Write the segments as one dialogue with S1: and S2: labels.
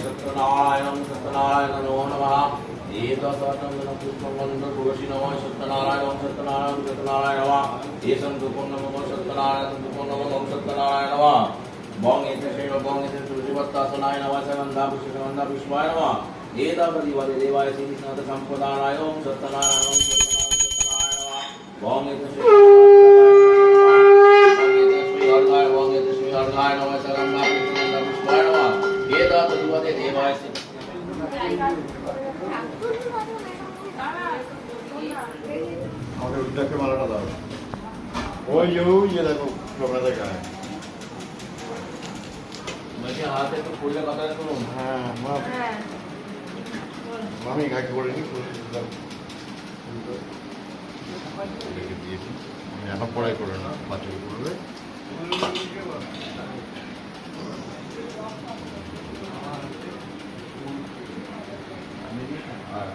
S1: सत्यनारायणं सत्यनारायण नमो नमः एतत्सर्वं पुष्पमण्डलं तुलसी नमः सत्यनारायणं सत्यनारायण सत्यनारायण नमः एषं धूपं नमः सत्यनारायण धूपं नमः सत्यनारायण नमः बंग एते शैव बंग एते तुलसीवत्तासनाय नमः सगन्धा पुष्पगन्धा पुष्पाय नमः एतावदिवदे देवाय श्रीकृष्णाय सम्प्रदानाय ओम सत्यनारायणं सत्यनारायण नमः बंग एते शैव बंग एते श्री हरगाय नमः सगन्धा पुष्पगन्धा पुष्पाय नमः एतावदिवदे देवाय
S2: আমাদের উদ্যোগকে মালাটা দাও ওই যে দেখো আপনাদের গায়ে
S1: मुझे हाथ तो फूल का कलर करो
S2: হ্যাঁ আমি ঘাট করে নি দিয়েছি এখন পড়াই করে না বাচ্চাকে করবে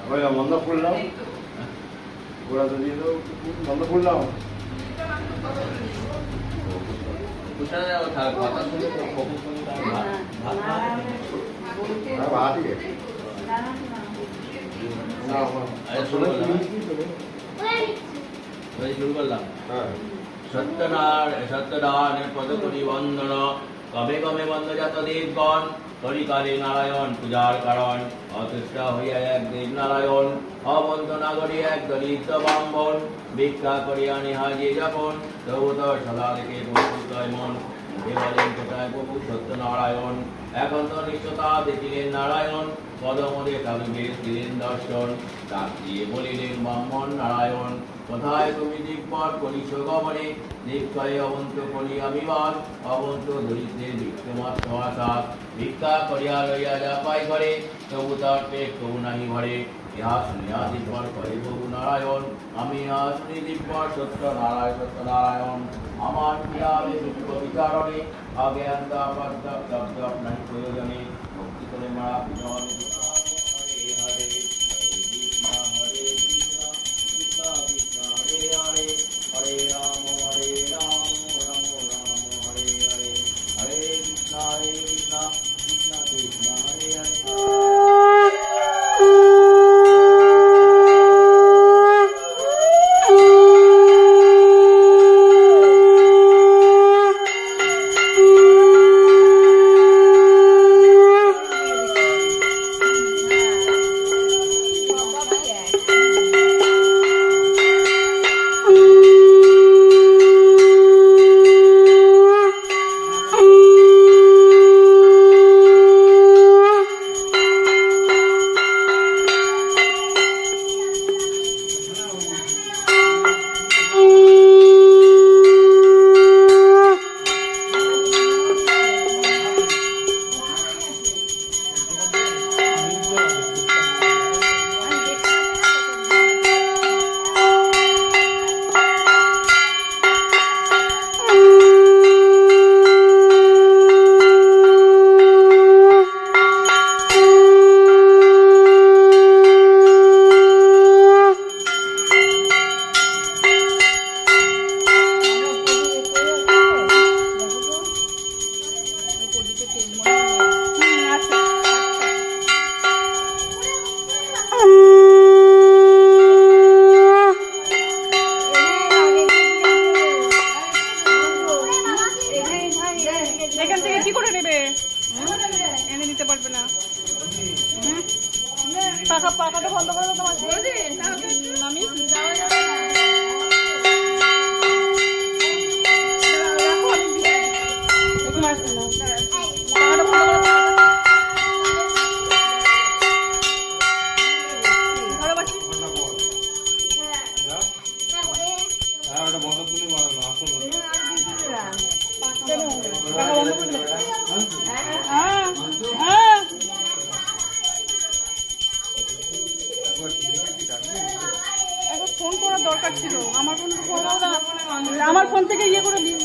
S2: ওই মন্দ ফুল নাও গোড়া তো দিয়ে দাও মন্দ ফুল নাও
S1: पूछा ना था खाता सुने तो फोकस सुने था
S2: भात ही है ना
S1: अरे सुनो वही शुरू कर ला सत्यनारायण पदकुटी वंदन कमे कमे वंद जात देवगण कलिकाले नारायण पूजार कारण अतुष्ट হইয়া এক দেব নারায়ণ অবন্তনা করি এক দলিত ব্রাহ্মণ ভিক্ষা করিয়া নিহাজে যখন তবুত সদা দেখে প্রস্তুতয় মন দেবালয় কোথায় প্রভু সত্যনারায়ণ এখন তো নিশ্চতা দেখিলেন নারায়ণ পদমদে কাবিবে দিলেন দর্শন ডাক দিয়ে বলিলেন ব্রাহ্মণ নারায়ণ কোথায় তুমি দিকপট করিস গমনে দীক্ষায় অবন্ত করি আবিবার অবন্ত দরিদ্রের ভিক্ষমাত্র আশাত ভিক্ষা করিয়া লইয়া যা পাই ঘরে তবু তার পেট তবু নাহি ভরে ইহা শুনিয়া দিকপট করে প্রভু নারায়ণ আমি ইহা শুনি দিকপট সত্যনারায়ণ আমার ক্রিয়াবে দুঃখ বিচারণে অজ্ঞান দাপ নাহি প্রয়োজনে ভক্তি করে মারা বিজনে হরে হরে हरे राम राम राम हरे हरे हरे कृष्णा कृष्णा कृष्णा हरे हरे
S3: ফোন করার দরকার ছিল আমার ফোন থেকে ইয়ে করে দিন।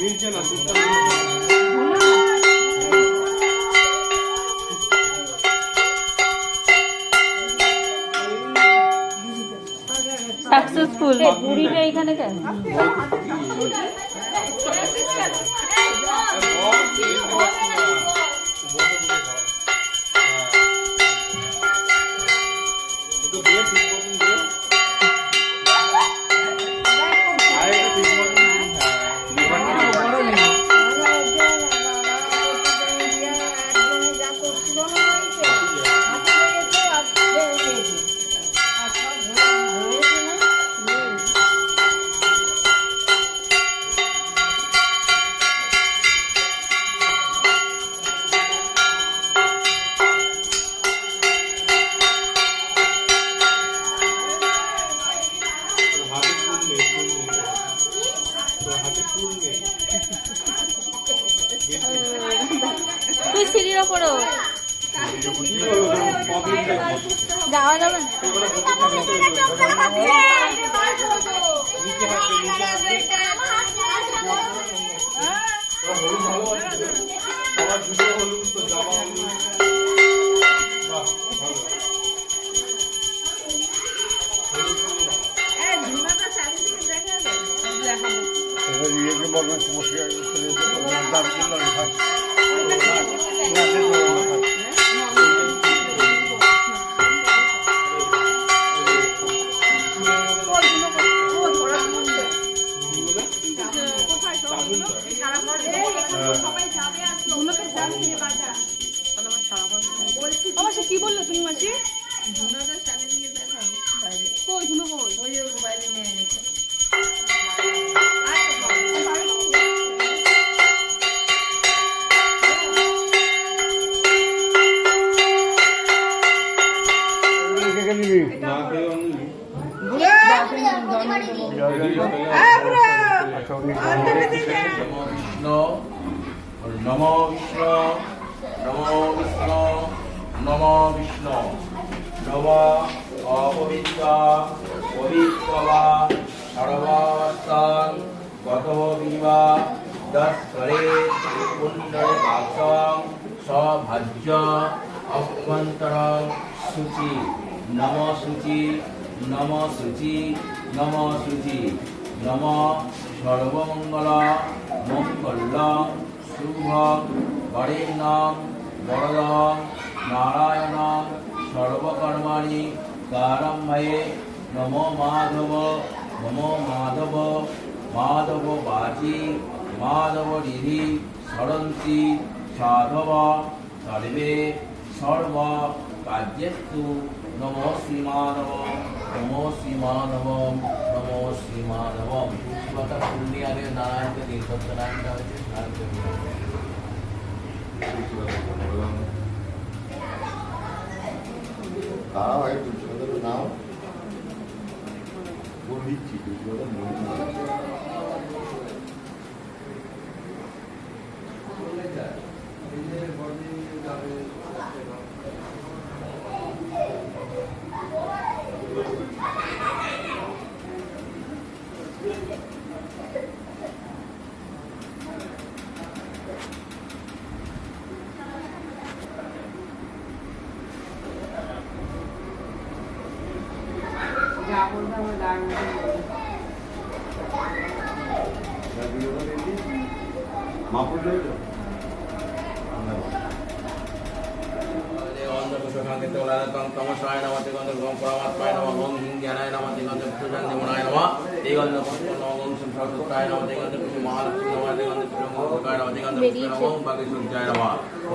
S4: মিলছে না
S5: সাকসেসফুল বুড়িটা এখানে কেন? তুই সিঁড়ির ওপরও যাওয়া যাবে না।
S3: মাসি কি বললো তুমি মাসি? কই ধুনো কই? ওই মোবাইলে নিয়ে এনেছে।
S1: নমো বিষ্ণু নমো বিষ্ণু নমো বিষ্ণু নম অপবিত্র পবিত্রবা সর্বাবস্থান গত বিবা দস্করে পুণ্ডরে কাক্ষং সভাজ্য অভ্যন্তরং শুচি নম শুচি নম শুচি নম শুচি নম সর্বমঙ্গল মঙ্গল শুভ বরেণ্যং বরদং নারায়ণং সর্বকর্মাণি কারম্ভয়ে নমো মাধব মাধব বাচি মাধব রিধি সরন্তি সাধব সর্বে সর্ব কার্যেষু নমো শ্রীমাধব নমো শ্রীমাধব নমো শ্রীমাধব। কথা শুনলি আগে নারায়ণকে দিন সত্যনারায়ণটা হয়েছে
S2: তারাও এই তুলসীদের নাম বলিচ্ছি তুলসীদের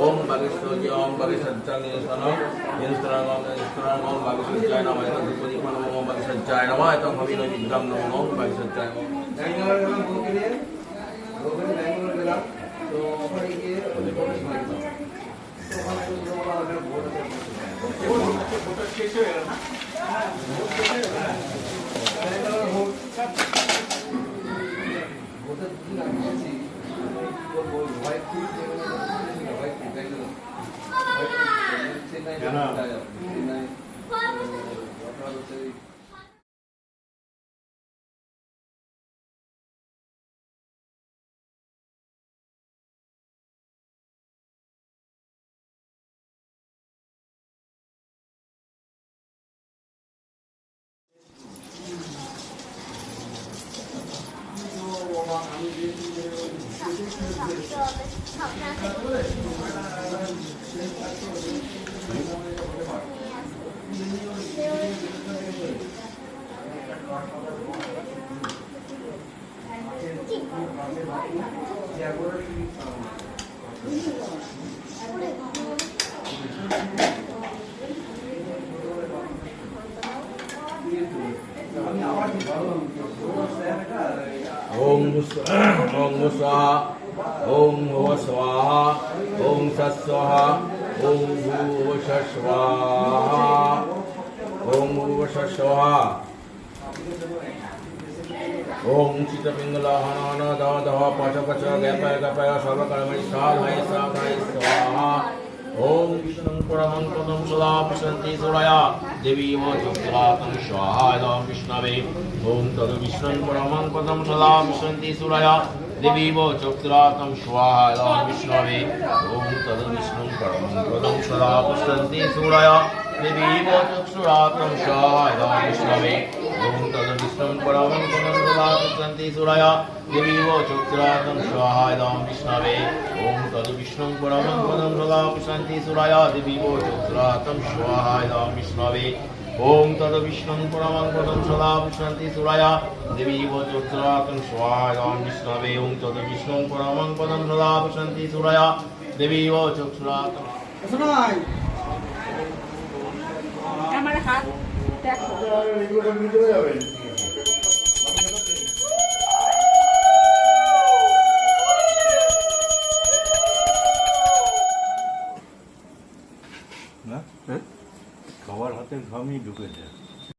S2: ओम बागेश्वरी ओम बागेश्वरी ओम बागेश्वरी
S1: পারিসজ্জায় নমঃ এতং হবিনো বিদ্যাম নমঃ পারিসজ্জায় নমঃ। ব্যাঙ্গালোর গেলাম বউকে নিয়ে, বউকে নিয়ে ব্যাঙ্গালোর গেলাম, তো ওখানে গিয়ে ওদের ভোটের সময় গেলাম। তো ওখানে তো বলবো আমাদের ভোট আছে।
S4: ভোটটা শেষ হয়ে গেল না?
S1: ব্যাঙ্গালোর ভোট ভোটের দিন আমি গেছি, বলবো হোয়াইট টিপ হোয়াইট টিপ ব্যাঙ্গালোর চেন্নাই
S2: কেন?
S1: চেন্নাই ঘটনা হচ্ছে ओम स्वाहा ओम भुव स्वाहा ओम सत्स्वाहा ओम भूवश स्वाहा ओम भूवश स्वाहा ओम चितपिंगलाहनन दह दह पच पच गपय गपय सर्वकर्मणि साधय साधय स्वाहा ओम विष्णु परमं पदं सदा पश्यन्ति सुरया देवी वज्रातं स्वाहा इदं विष्णवे ओम तद् विष्णु परमं पदं सदा पश्यन्ति सुरया देवी वज्रातं स्वाहा इदं विष्णवे ओम तद् विष्णु परमं पदं सदा पश्यन्ति सुरया देवी वज्रातं स्वाहा इदं विष्णवे ओम तद् विष्णु परमं पदं सदा पश्यन्ति सुरया देवी वज्रातं स्वाहा इदं विष्णवे ओम तद् विष्णु परमं पदं सदा पश्यन्ति सुरया देवी वज्रातं स्वाहा इदं विष्णवे ओम तद् विष्णु परमं पदं सदा पश्यन्ति सुरया देवी वज्रातं स्वाहा इदं विष्णवे ओम तद् विष्णु परमं पदं सदा पश्यन्ति सुरया देवी वज्रातं
S3: আমার হাত দেখো
S2: এগুলো ভিতরে যাবেন না খাবার হাতের ঘামই ঢুকে যায়